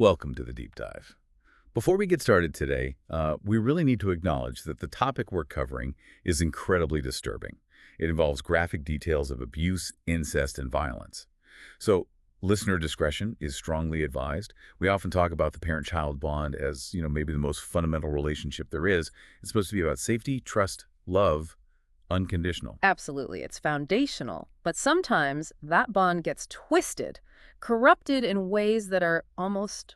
Welcome to the deep dive. Before we get started today, we really need to acknowledge that the topic we're covering is incredibly disturbing. It involves graphic details of abuse, incest, and violence. So, listener discretion is strongly advised. We often talk about the parent-child bond as, maybe the most fundamental relationship there is. It's supposed to be about safety, trust, love, unconditional. Absolutely, it's foundational. But sometimes that bond gets twisted, corrupted in ways that are almost,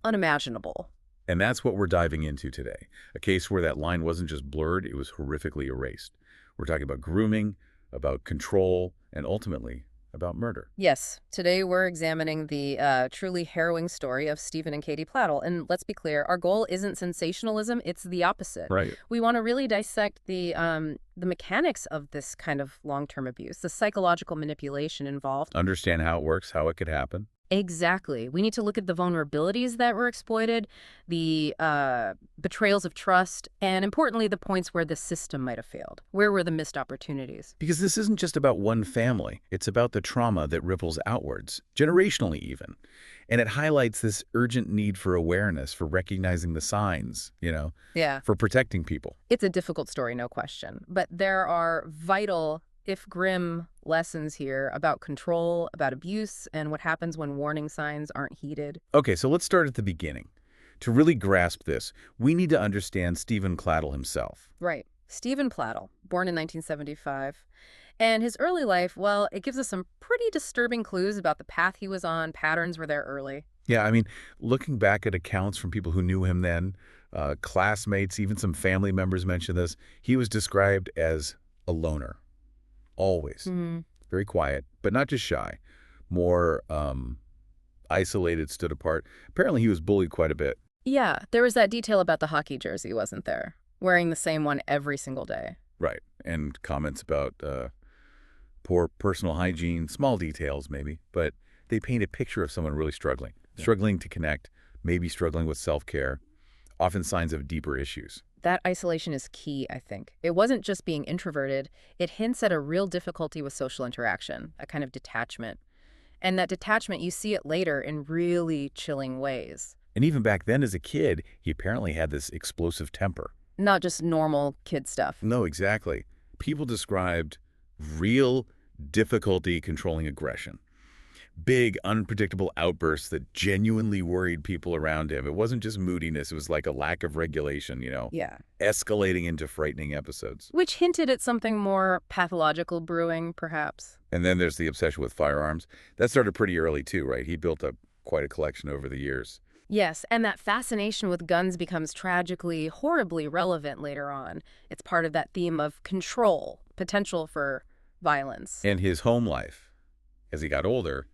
unimaginable. And that's what we're diving into today. A case where that line wasn't just blurred, it was horrifically erased. We're talking about grooming, about control, and ultimately about murder. Yes, today we're examining the truly harrowing story of Stephen and Katie Pladl. And let's be clear, our goal isn't sensationalism, it's the opposite. Right. We want to really dissect the mechanics of this kind of long-term abuse, the psychological manipulation involved. Understand how it works, how it could happen. Exactly. We need to look at the vulnerabilities that were exploited, the betrayals of trust, and importantly, the points where the system might have failed. Where were the missed opportunities? Because this isn't just about one family. It's about the trauma that ripples outwards, generationally even. And it highlights this urgent need for awareness, for recognizing the signs, Yeah. for protecting people. It's a difficult story, no question. But there are vital, if grim, lessons here about control, about abuse, and what happens when warning signs aren't heeded. Okay, so let's start at the beginning. To really grasp this, we need to understand Stephen Pladl himself. Right. Stephen Pladl, born in 1975. And his early life, it gives us some pretty disturbing clues about the path he was on. Patterns were there early. Yeah, looking back at accounts from people who knew him then, classmates, even some family members mentioned this, he was described as a loner. Always. Mm-hmm. Very quiet, but not just shy. More isolated, stood apart. Apparently he was bullied quite a bit. Yeah, there was that detail about the hockey jersey, wasn't there? Wearing the same one every single day. Right, and comments about poor personal hygiene, small details maybe, but they paint a picture of someone really struggling. Yeah. Struggling to connect, maybe struggling with self-care, often signs of deeper issues. That isolation is key, I think. It wasn't just being introverted. It hints at a real difficulty with social interaction, a kind of detachment. And that detachment, you see it later in really chilling ways. And even back then as a kid, he apparently had this explosive temper. Not just normal kid stuff. No, exactly. People described real difficulty controlling aggression. Big, unpredictable outbursts that genuinely worried people around him. It wasn't just moodiness. It was like a lack of regulation, Yeah. escalating into frightening episodes. Which hinted at something more pathological brewing, perhaps. And then there's the obsession with firearms. That started pretty early, too, right? He built up quite a collection over the years. Yes, and that fascination with guns becomes tragically, horribly relevant later on. It's part of that theme of control, potential for violence. And his home life, as he got older,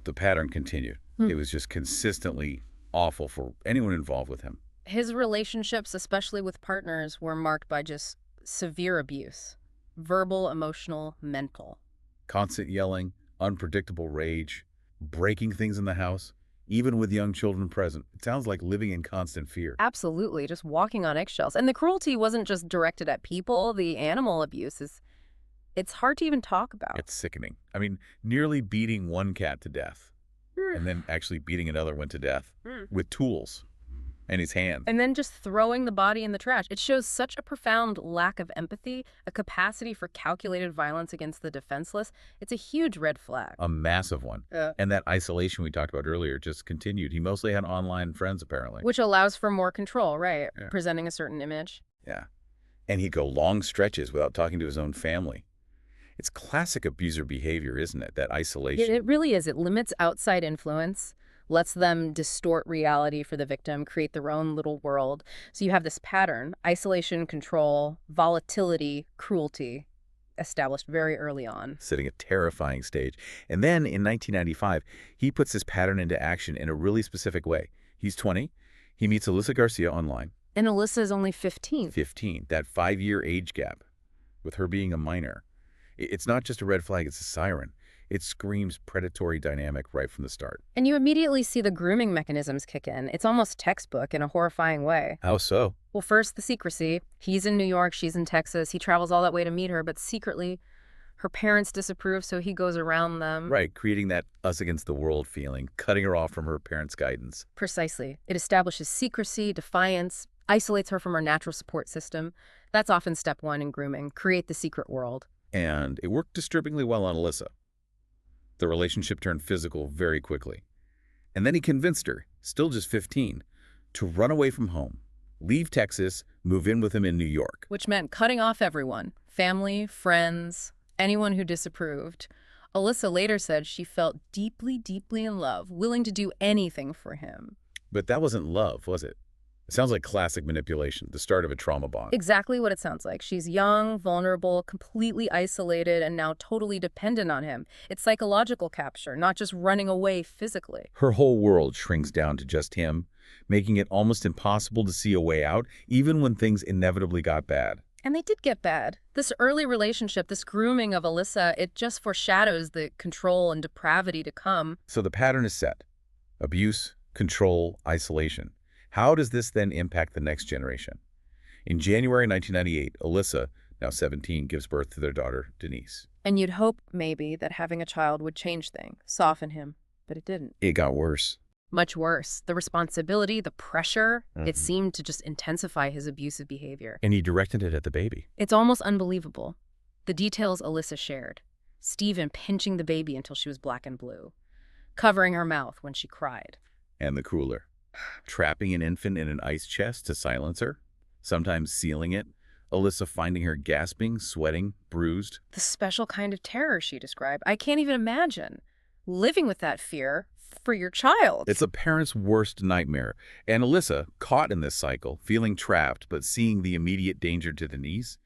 the pattern continued. It was just consistently awful for anyone involved with him. His relationships, especially with partners, were marked by just severe abuse. Verbal, emotional, mental. Constant yelling, unpredictable rage, breaking things in the house, even with young children present. It sounds like living in constant fear. Absolutely, just walking on eggshells. And the cruelty wasn't just directed at people. The animal abuse it's hard to even talk about. It's sickening. Nearly beating one cat to death and then actually beating another one to death with tools in his hand. And then just throwing the body in the trash. It shows such a profound lack of empathy, a capacity for calculated violence against the defenseless. It's a huge red flag. A massive one. And that isolation we talked about earlier just continued. He mostly had online friends, apparently. Which allows for more control, right? Yeah. Presenting a certain image. Yeah. And he'd go long stretches without talking to his own family. It's classic abuser behavior, isn't it? That isolation. It really is. It limits outside influence, lets them distort reality for the victim, create their own little world. So you have this pattern: isolation, control, volatility, cruelty, established very early on. Setting a terrifying stage. And then in 1995, he puts this pattern into action in a really specific way. He's 20. He meets Alyssa Garcia online. And Alyssa is only 15. 15. That 5-year age gap with her being a minor. It's not just a red flag, it's a siren. It screams predatory dynamic right from the start. And you immediately see the grooming mechanisms kick in. It's almost textbook in a horrifying way. How so? Well, first, the secrecy. He's in New York, she's in Texas. He travels all that way to meet her, but secretly Her parents disapprove, so he goes around them. Right, creating that us against the world feeling, cutting her off from her parents' guidance. Precisely. It establishes secrecy, defiance, isolates her from her natural support system. That's often step one in grooming, create the secret world. And it worked disturbingly well on Alyssa. The relationship turned physical very quickly. And then he convinced her, still just 15, to run away from home, leave Texas, move in with him in New York. Which meant cutting off everyone, family, friends, anyone who disapproved. Alyssa later said she felt deeply, deeply in love, willing to do anything for him. But that wasn't love, was it? It sounds like classic manipulation, the start of a trauma bond. Exactly what it sounds like. She's young, vulnerable, completely isolated, and now totally dependent on him. It's psychological capture, not just running away physically. Her whole world shrinks down to just him, making it almost impossible to see a way out, even when things inevitably got bad. And they did get bad. This early relationship, this grooming of Alyssa, it just foreshadows the control and depravity to come. So the pattern is set. Abuse, control, isolation. How does this then impact the next generation? In January 1998, Alyssa, now 17, gives birth to their daughter, Denise. And you'd hope, maybe, that having a child would change things, soften him. But it didn't. It got worse. Much worse. The responsibility, the pressure, it seemed to just intensify his abusive behavior. And he directed it at the baby. It's almost unbelievable. The details Alyssa shared. Stephen pinching the baby until she was black and blue. Covering her mouth when she cried. And the crueler. Trapping an infant in an ice chest to silence her. Sometimes sealing it. Alyssa finding her gasping, sweating, bruised. The special kind of terror she described. I can't even imagine living with that fear for your child. It's a parent's worst nightmare. And Alyssa, caught in this cycle, feeling trapped but seeing the immediate danger to Denise,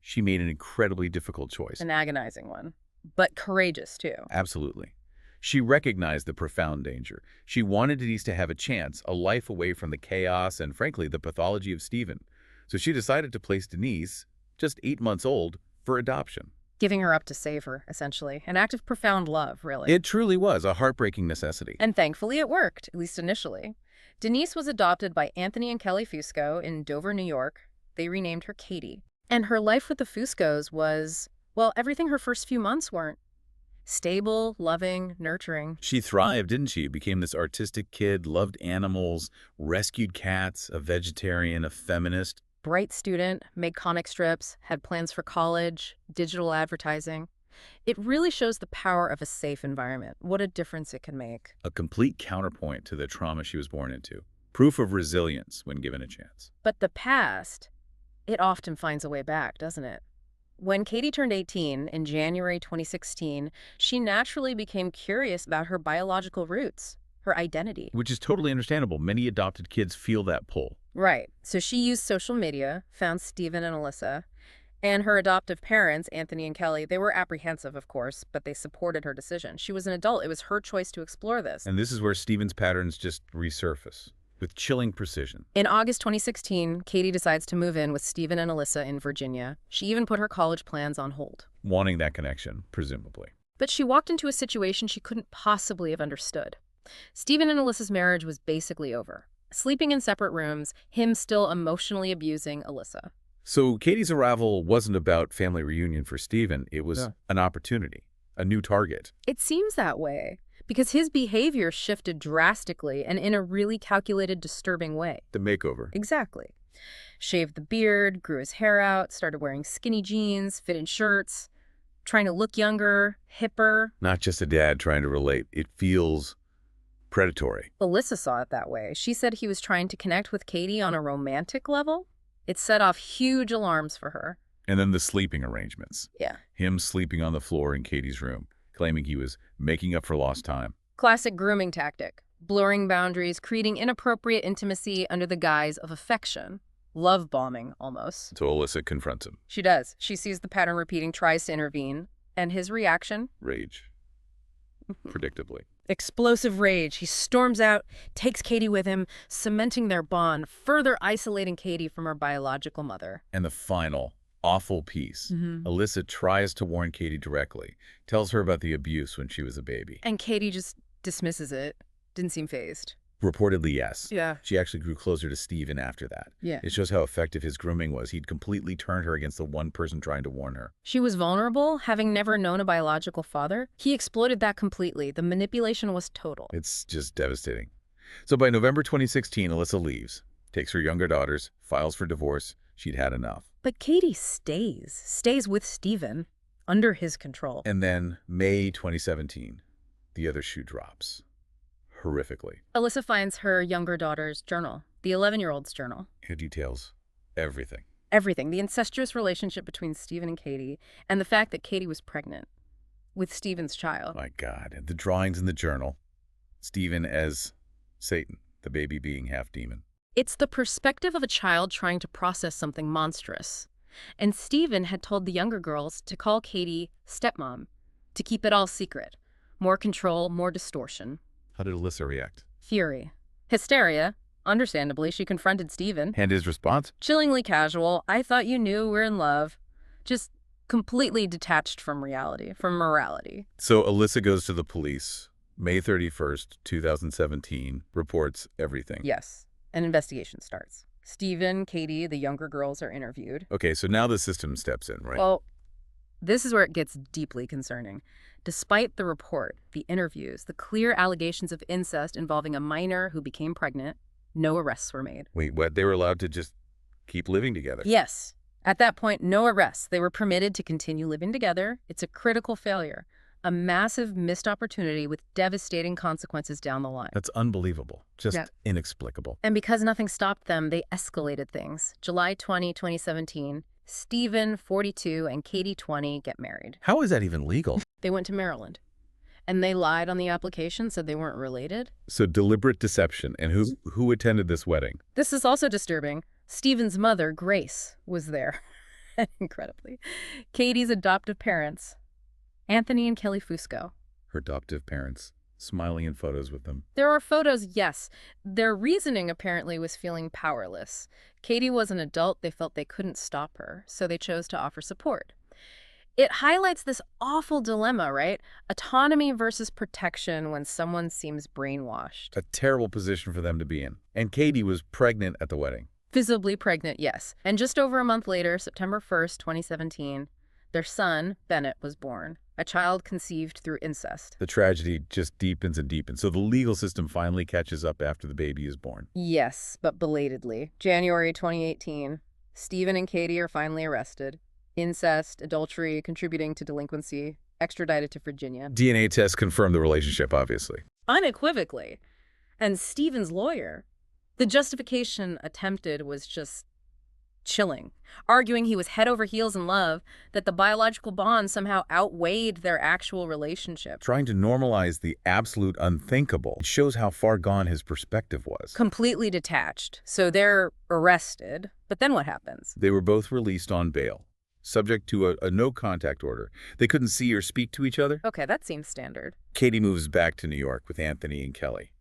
she made an incredibly difficult choice. An agonizing one, but courageous too. Absolutely. She recognized the profound danger. She wanted Denise to have a chance, a life away from the chaos and, frankly, the pathology of Stephen. So she decided to place Denise, just 8 months old, for adoption. Giving her up to save her, essentially. An act of profound love, really. It truly was a heartbreaking necessity. And thankfully it worked, at least initially. Denise was adopted by Anthony and Kelly Fusco in Dover, New York. They renamed her Katie. And her life with the Fuscos was, well, everything her first few months weren't. Stable, loving, nurturing. She thrived, didn't she? Became this artistic kid, loved animals, rescued cats, a vegetarian, a feminist. Bright student, made comic strips, had plans for college, digital advertising. It really shows the power of a safe environment, what a difference it can make. A complete counterpoint to the trauma she was born into. Proof of resilience when given a chance. But the past, it often finds a way back, doesn't it? When Katie turned 18 in January 2016, she naturally became curious about her biological roots, her identity. Which is totally understandable. Many adopted kids feel that pull. Right. So she used social media, found Stephen and Alyssa, and her adoptive parents, Anthony and Kelly, they were apprehensive, of course, but they supported her decision. She was an adult. It was her choice to explore this. And this is where Stephen's patterns just resurface with chilling precision. In August 2016, Katie decides to move in with Stephen and Alyssa in Virginia. She even put her college plans on hold. Wanting that connection, presumably. But she walked into a situation she couldn't possibly have understood. Stephen and Alyssa's marriage was basically over. Sleeping in separate rooms, him still emotionally abusing Alyssa. So Katie's arrival wasn't about family reunion for Stephen. It was an opportunity, a new target. It seems that way, because his behavior shifted drastically and in a really calculated, disturbing way. The makeover. Exactly. Shaved the beard, grew his hair out, started wearing skinny jeans, fit-in shirts, trying to look younger, hipper. Not just a dad trying to relate. It feels predatory. Alyssa saw it that way. She said he was trying to connect with Katie on a romantic level. It set off huge alarms for her. And then the sleeping arrangements. Yeah. Him sleeping on the floor in Katie's room, claiming he was making up for lost time. Classic grooming tactic. Blurring boundaries, creating inappropriate intimacy under the guise of affection. Love bombing, almost. So Alyssa confronts him. She does. She sees the pattern repeating, tries to intervene. And his reaction? Rage. Predictably. Explosive rage. He storms out, takes Katie with him, cementing their bond, further isolating Katie from her biological mother. And the final, awful piece. Alyssa tries to warn Katie directly, tells her about the abuse when she was a baby. And Katie just dismisses it. Didn't seem fazed. Reportedly, yes. Yeah. She actually grew closer to Stephen after that. Yeah. It shows how effective his grooming was. He'd completely turned her against the one person trying to warn her. She was vulnerable, having never known a biological father. He exploited that completely. The manipulation was total. It's just devastating. So by November 2016, Alyssa leaves, takes her younger daughters, files for divorce. She'd had enough. But Katie stays with Stephen, under his control. And then May 2017, the other shoe drops. Horrifically. Alyssa finds her younger daughter's journal, the 11-year-old's journal. It details everything. Everything. The incestuous relationship between Stephen and Katie, and the fact that Katie was pregnant with Stephen's child. My God. And the drawings in the journal. Stephen as Satan, the baby being half demon. It's the perspective of a child trying to process something monstrous. And Stephen had told the younger girls to call Katie stepmom, to keep it all secret. More control, more distortion. How did Alyssa react? Fury. Hysteria. Understandably, she confronted Stephen. And his response? Chillingly casual. I thought you knew we're in love. Just completely detached from reality, from morality. So Alyssa goes to the police. May 31st, 2017, reports everything. Yes. An investigation starts. Stephen, Katie, the younger girls are interviewed. Okay, so now the system steps in, right? Well, this is where it gets deeply concerning. Despite the report, the interviews, the clear allegations of incest involving a minor who became pregnant, no arrests were made. Wait, what? They were allowed to just keep living together? Yes. At that point, no arrests. They were permitted to continue living together. It's a critical failure. A massive missed opportunity with devastating consequences down the line. That's unbelievable. Just inexplicable. And because nothing stopped them, they escalated things. July 20, 2017, Stephen, 42, and Katie, 20, get married. How is that even legal? They went to Maryland. And they lied on the application, said they weren't related. So deliberate deception. And who attended this wedding? This is also disturbing. Stephen's mother, Grace, was there. Incredibly. Katie's adoptive parents, Anthony and Kelly Fusco. Her adoptive parents, smiling in photos with them. There are photos, yes. Their reasoning apparently was feeling powerless. Katie was an adult. They felt they couldn't stop her, so they chose to offer support. It highlights this awful dilemma, right? Autonomy versus protection when someone seems brainwashed. A terrible position for them to be in. And Katie was pregnant at the wedding. Visibly pregnant, yes. And just over a month later, September 1st, 2017, their son, Bennett, was born. A child conceived through incest. The tragedy just deepens and deepens. So the legal system finally catches up after the baby is born. Yes, but belatedly. January 2018, Stephen and Katie are finally arrested. Incest, adultery, contributing to delinquency, extradited to Virginia. DNA tests confirm the relationship, obviously. Unequivocally. And Stephen's lawyer, the justification attempted was just chilling, arguing he was head over heels in love, that the biological bond somehow outweighed their actual relationship. Trying to normalize the absolute unthinkable. It shows how far gone his perspective was. Completely detached. So they're arrested, but then what happens? They were both released on bail, subject to a no-contact order. They couldn't see or speak to each other. Okay, that seems standard. Katie moves back to New York with Anthony and Kelly,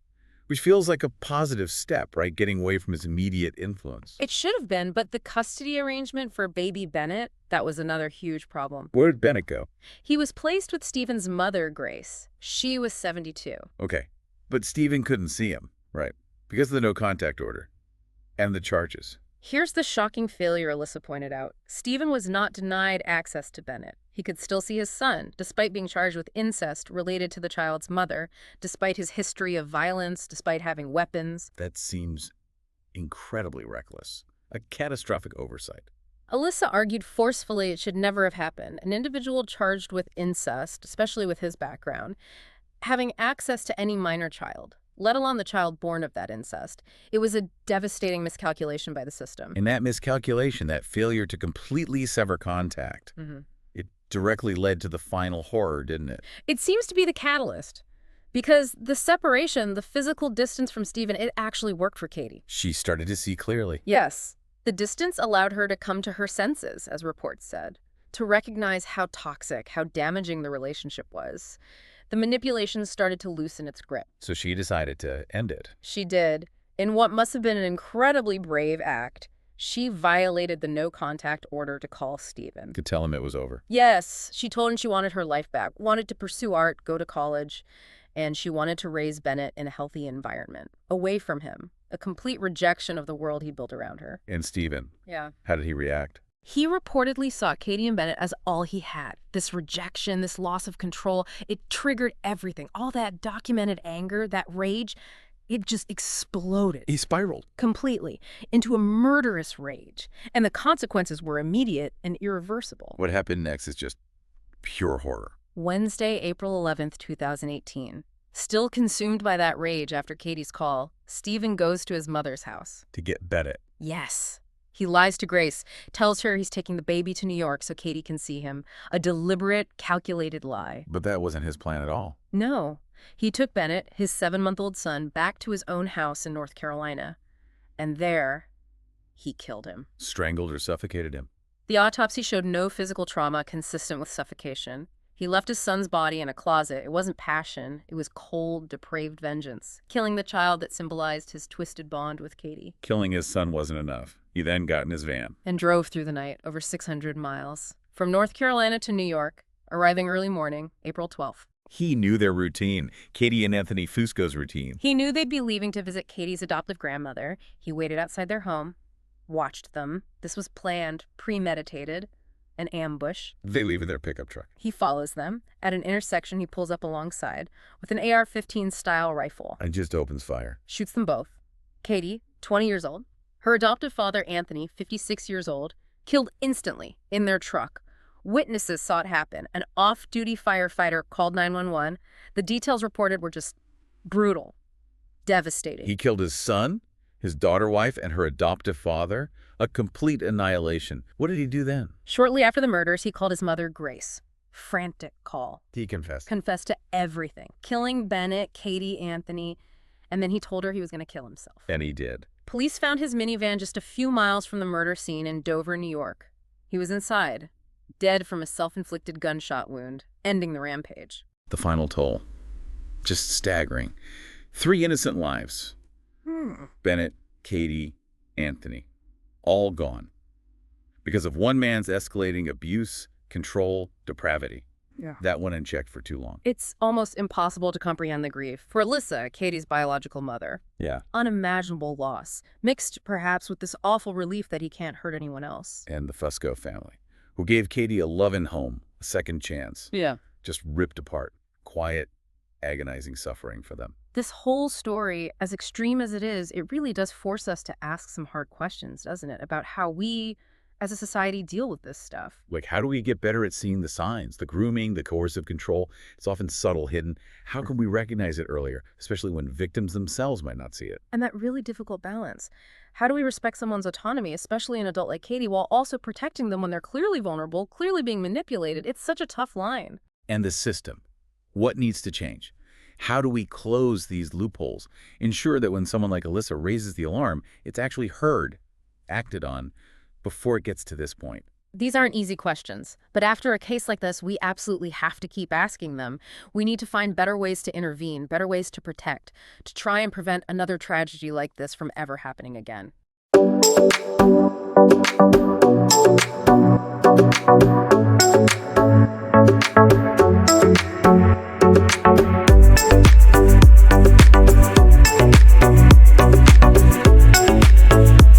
which feels like a positive step, right? Getting away from his immediate influence. It should have been, but the custody arrangement for baby Bennett, that was another huge problem. Where did Bennett go? He was placed with Stephen's mother, Grace. She was 72. Okay, but Stephen couldn't see him, right? Because of the no-contact order and the charges. Here's the shocking failure Alyssa pointed out. Stephen was not denied access to Bennett. He could still see his son, despite being charged with incest related to the child's mother, despite his history of violence, despite having weapons. That seems incredibly reckless. A catastrophic oversight. Alyssa argued forcefully it should never have happened. An individual charged with incest, especially with his background, having access to any minor child, let alone the child born of that incest. It was a devastating miscalculation by the system. And that miscalculation, that failure to completely sever contact, it directly led to the final horror, didn't it? It seems to be the catalyst. Because the separation, the physical distance from Stephen, it actually worked for Katie. She started to see clearly. Yes. The distance allowed her to come to her senses, as reports said, to recognize how toxic, how damaging the relationship was. The manipulation started to loosen its grip. So she decided to end it. She did. In what must have been an incredibly brave act, she violated the no-contact order to call Stephen. Could tell him it was over. Yes, she told him she wanted her life back, wanted to pursue art, go to college. and she wanted to raise Bennett in a healthy environment, away from him, a complete rejection of the world he built around her. And Stephen, Yeah. how did he react? He reportedly saw Katie and Bennett as all he had. This rejection, this loss of control, it triggered everything. All that documented anger, that rage, it just exploded. He spiraled. Completely into a murderous rage. And the consequences were immediate and irreversible. What happened next is just pure horror. Wednesday, April 11th, 2018. Still consumed by that rage after Katie's call, Stephen goes to his mother's house. To get Bennett. Yes. He lies to Grace, tells her he's taking the baby to New York so Katie can see him. A deliberate, calculated lie. But that wasn't his plan at all. No. He took Bennett, his 7-month-old son, back to his own house in North Carolina. And there, he killed him. Strangled or suffocated him. The autopsy showed no physical trauma consistent with suffocation. He left his son's body in a closet. It wasn't passion. It was cold, depraved vengeance, killing the child that symbolized his twisted bond with Katie. Killing his son wasn't enough. He then got in his van. And drove through the night, over 600 miles. From North Carolina to New York, arriving early morning, April 12th. He knew their routine, Katie and Anthony Fusco's routine. He knew they'd be leaving to visit Katie's adoptive grandmother. He waited outside their home, watched them. This was planned, premeditated, an ambush. They leave in their pickup truck. He follows them. At an intersection, he pulls up alongside with an AR-15 style rifle. And just opens fire. Shoots them both. Katie, 20 years old. Her adoptive father, Anthony, 56 years old, killed instantly in their truck. Witnesses saw it happen. An off-duty firefighter called 911. The details reported were just brutal, devastating. He killed his son, his daughter wife, and her adoptive father. A complete annihilation. What did he do then? Shortly after the murders, he called his mother, Grace. Frantic call. He confessed. Confessed to everything. Killing Bennett, Katie, Anthony, and then he told her he was going to kill himself. And he did. Police found his minivan just a few miles from the murder scene in Dover, New York. He was inside, dead from a self-inflicted gunshot wound, ending the rampage. The final toll. Just staggering. 3 innocent lives. Bennett, Katie, Anthony. All gone. Because of one man's escalating abuse, control, depravity. Yeah. That went unchecked for too long. It's almost impossible to comprehend the grief. For Alyssa, Katie's biological mother. Yeah. Unimaginable loss, mixed perhaps with this awful relief that he can't hurt anyone else. And the Fusco family, who gave Katie a loving home, a second chance. Yeah. Just ripped apart. Quiet, agonizing suffering for them. This whole story, as extreme as it is, it really does force us to ask some hard questions, doesn't it? About how we, as a society, deal with this stuff. Like, how do we get better at seeing the signs, the grooming, the coercive control? It's often subtle, hidden. How can we recognize it earlier, especially when victims themselves might not see it? And that really difficult balance. How do we respect someone's autonomy, especially an adult like Katie, while also protecting them when they're clearly vulnerable, clearly being manipulated? It's such a tough line. And the system. What needs to change? How do we close these loopholes? Ensure that when someone like Alyssa raises the alarm, it's actually heard, acted on, before it gets to this point. These aren't easy questions, but after a case like this, we absolutely have to keep asking them. We need to find better ways to intervene, better ways to protect, to try and prevent another tragedy like this from ever happening again.